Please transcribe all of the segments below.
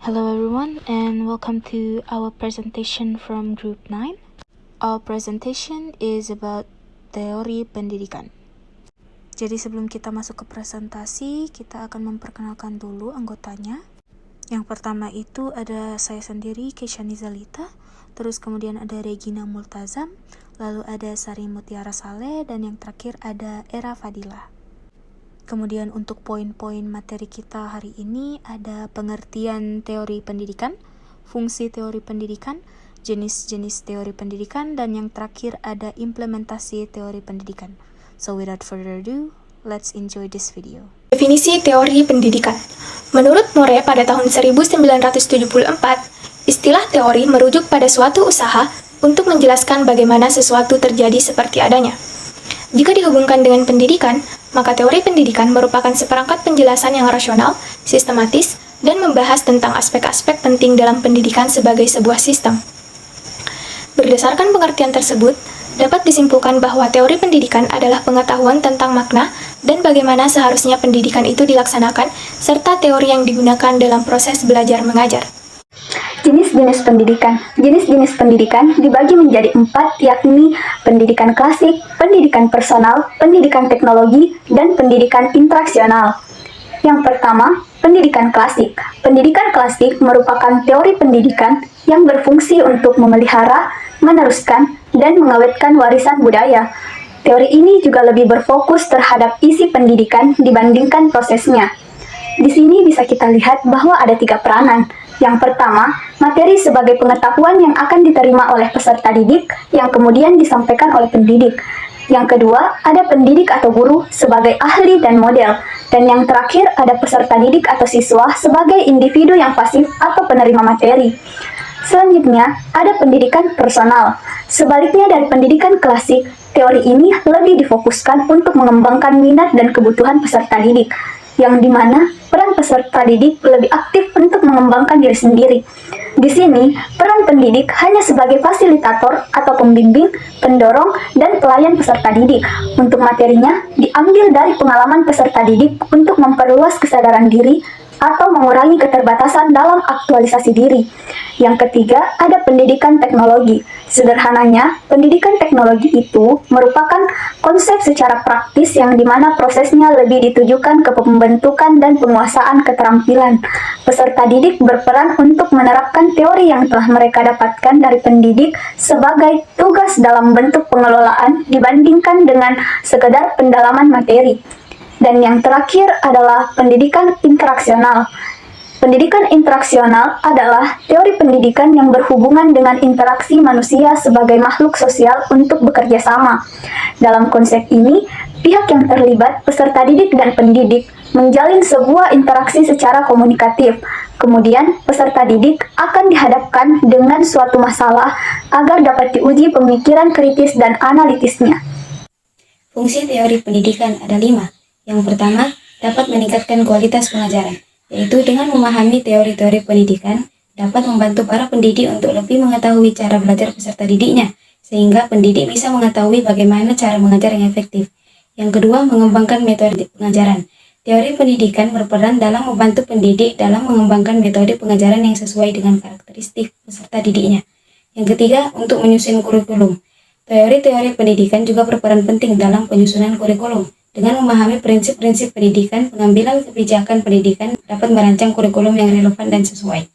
Hello everyone and welcome to our presentation from Group 9. Our presentation is about teori pendidikan. Jadi sebelum kita masuk ke presentasi, kita akan memperkenalkan dulu anggotanya. Yang pertama itu ada saya sendiri, Keisha Nizalita, terus kemudian ada Regina Multazam, lalu ada Sari Mutiara Saleh, dan yang terakhir ada Era Fadila. Kemudian untuk poin-poin materi kita hari ini ada pengertian teori pendidikan, fungsi teori pendidikan, jenis-jenis teori pendidikan, dan yang terakhir ada implementasi teori pendidikan. So without further ado, let's enjoy this video. Definisi teori pendidikan. Menurut More pada tahun 1974, istilah teori merujuk pada suatu usaha untuk menjelaskan bagaimana sesuatu terjadi seperti adanya. Jika dihubungkan dengan pendidikan, maka teori pendidikan merupakan seperangkat penjelasan yang rasional, sistematis, dan membahas tentang aspek-aspek penting dalam pendidikan sebagai sebuah sistem. Berdasarkan pengertian tersebut, dapat disimpulkan bahwa teori pendidikan adalah pengetahuan tentang makna dan bagaimana seharusnya pendidikan itu dilaksanakan, serta teori yang digunakan dalam proses belajar mengajar. Jenis-jenis pendidikan. Jenis-jenis pendidikan dibagi menjadi 4, yakni pendidikan klasik, pendidikan personal, pendidikan teknologi, dan pendidikan interaksional. Yang pertama, pendidikan klasik. Pendidikan klasik merupakan teori pendidikan yang berfungsi untuk memelihara, meneruskan, dan mengawetkan warisan budaya. Teori ini juga lebih berfokus terhadap isi pendidikan dibandingkan prosesnya. Di sini bisa kita lihat bahwa ada 3 peranan. Yang pertama, materi sebagai pengetahuan yang akan diterima oleh peserta didik yang kemudian disampaikan oleh pendidik. Yang kedua, ada pendidik atau guru sebagai ahli dan model. Dan yang terakhir, ada peserta didik atau siswa sebagai individu yang pasif atau penerima materi. Selanjutnya, ada pendidikan personal. Sebaliknya dari pendidikan klasik, teori ini lebih difokuskan untuk mengembangkan minat dan kebutuhan peserta didik, yang dimana peran peserta didik lebih aktif untuk mengembangkan diri sendiri. Di sini, peran pendidik hanya sebagai fasilitator atau pembimbing, pendorong, dan pelayan peserta didik. Untuk materinya, diambil dari pengalaman peserta didik untuk memperluas kesadaran diri atau mengurangi keterbatasan dalam aktualisasi diri. Yang ketiga, ada pendidikan teknologi. Sederhananya, pendidikan teknologi itu merupakan konsep secara praktis yang dimana prosesnya lebih ditujukan ke pembentukan dan penguasaan keterampilan. Peserta didik berperan untuk menerapkan teori yang telah mereka dapatkan dari pendidik sebagai tugas dalam bentuk pengelolaan dibandingkan dengan sekedar pendalaman materi. Dan yang terakhir adalah pendidikan interaksional. Pendidikan interaksional adalah teori pendidikan yang berhubungan dengan interaksi manusia sebagai makhluk sosial untuk bekerja sama. Dalam konsep ini, pihak yang terlibat, peserta didik dan pendidik, menjalin sebuah interaksi secara komunikatif. Kemudian, peserta didik akan dihadapkan dengan suatu masalah agar dapat diuji pemikiran kritis dan analitisnya. Fungsi teori pendidikan ada 5. Yang pertama, dapat meningkatkan kualitas pengajaran, yaitu dengan memahami teori-teori pendidikan, dapat membantu para pendidik untuk lebih mengetahui cara belajar peserta didiknya, sehingga pendidik bisa mengetahui bagaimana cara mengajar yang efektif. Yang kedua, mengembangkan metode pengajaran. Teori pendidikan berperan dalam membantu pendidik dalam mengembangkan metode pengajaran yang sesuai dengan karakteristik peserta didiknya. Yang ketiga, untuk menyusun kurikulum. Teori-teori pendidikan juga berperan penting dalam penyusunan kurikulum. Dengan memahami prinsip-prinsip pendidikan, pengambilan kebijakan pendidikan dapat merancang kurikulum yang relevan dan sesuai.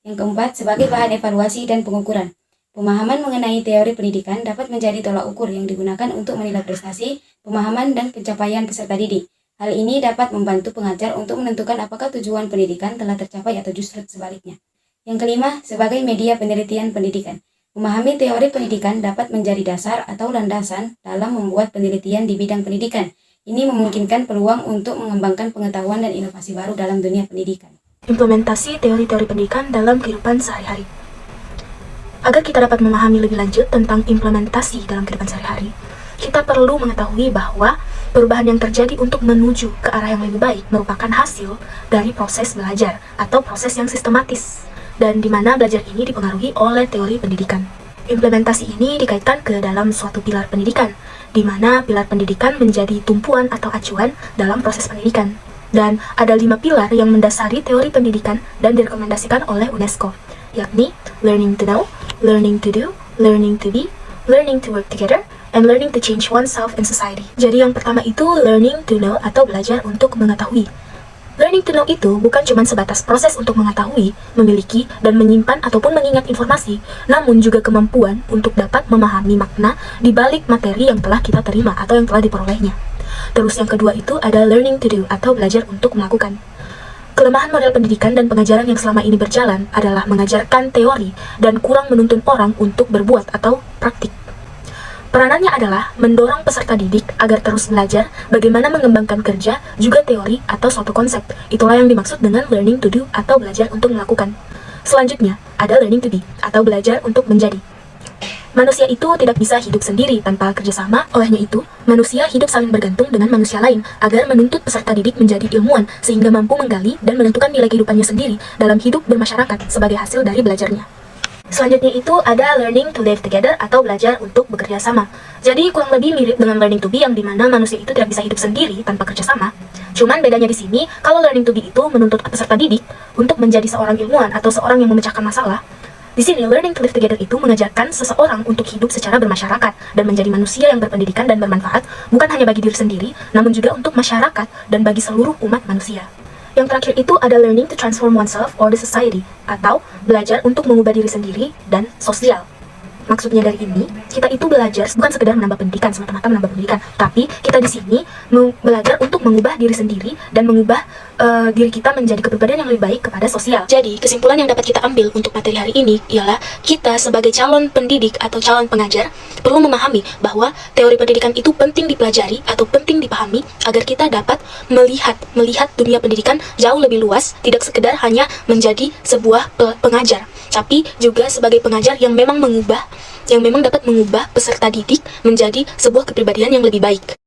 Yang keempat, sebagai bahan evaluasi dan pengukuran. Pemahaman mengenai teori pendidikan dapat menjadi tolak ukur yang digunakan untuk menilai prestasi, pemahaman, dan pencapaian peserta didik. Hal ini dapat membantu pengajar untuk menentukan apakah tujuan pendidikan telah tercapai atau justru sebaliknya. Yang kelima, sebagai media penelitian pendidikan. Memahami teori pendidikan dapat menjadi dasar atau landasan dalam membuat penelitian di bidang pendidikan. Ini memungkinkan peluang untuk mengembangkan pengetahuan dan inovasi baru dalam dunia pendidikan. Implementasi teori-teori pendidikan dalam kehidupan sehari-hari. Agar kita dapat memahami lebih lanjut tentang implementasi dalam kehidupan sehari-hari, kita perlu mengetahui bahwa perubahan yang terjadi untuk menuju ke arah yang lebih baik merupakan hasil dari proses belajar atau proses yang sistematis, dan di mana belajar ini dipengaruhi oleh teori pendidikan. Implementasi ini dikaitkan ke dalam suatu pilar pendidikan, di mana pilar pendidikan menjadi tumpuan atau acuan dalam proses pendidikan. Dan ada 5 pilar yang mendasari teori pendidikan dan direkomendasikan oleh UNESCO, yakni learning to know, learning to do, learning to be, learning to work together, and learning to change oneself in society. Jadi yang pertama itu learning to know atau belajar untuk mengetahui. Learning to know itu bukan cuma sebatas proses untuk mengetahui, memiliki, dan menyimpan ataupun mengingat informasi, namun juga kemampuan untuk dapat memahami makna di balik materi yang telah kita terima atau yang telah diperolehnya. Terus yang kedua itu ada learning to do atau belajar untuk melakukan. Kelemahan model pendidikan dan pengajaran yang selama ini berjalan adalah mengajarkan teori dan kurang menuntun orang untuk berbuat atau praktik. Peranannya adalah mendorong peserta didik agar terus belajar bagaimana mengembangkan kerja, juga teori atau suatu konsep. Itulah yang dimaksud dengan learning to do atau belajar untuk melakukan. Selanjutnya, ada learning to be atau belajar untuk menjadi. Manusia itu tidak bisa hidup sendiri tanpa kerjasama, olehnya itu, manusia hidup saling bergantung dengan manusia lain agar menuntut peserta didik menjadi ilmuwan sehingga mampu menggali dan menentukan nilai kehidupannya sendiri dalam hidup bermasyarakat sebagai hasil dari belajarnya. Selanjutnya itu ada learning to live together atau belajar untuk bekerja sama. Jadi kurang lebih mirip dengan learning to be yang dimana manusia itu tidak bisa hidup sendiri tanpa kerjasama. Cuman bedanya di sini, kalau learning to be itu menuntut peserta didik untuk menjadi seorang ilmuwan atau seorang yang memecahkan masalah. Di sini, learning to live together itu mengajarkan seseorang untuk hidup secara bermasyarakat dan menjadi manusia yang berpendidikan dan bermanfaat, bukan hanya bagi diri sendiri, namun juga untuk masyarakat dan bagi seluruh umat manusia. Yang terakhir itu ada learning to transform oneself or the society, atau belajar untuk mengubah diri sendiri dan sosial. Maksudnya dari ini, kita itu belajar bukan sekedar menambah pendidikan, semata-mata menambah pendidikan, tapi kita di sini belajar untuk mengubah diri sendiri dan mengubah diri kita menjadi kepribadian yang lebih baik kepada sosial. Jadi, kesimpulan yang dapat kita ambil untuk materi hari ini ialah kita sebagai calon pendidik atau calon pengajar perlu memahami bahwa teori pendidikan itu penting dipelajari atau penting dipahami agar kita dapat melihat dunia pendidikan jauh lebih luas, tidak sekedar hanya menjadi sebuah pengajar, tapi juga sebagai pengajar yang memang dapat mengubah peserta didik menjadi sebuah kepribadian yang lebih baik.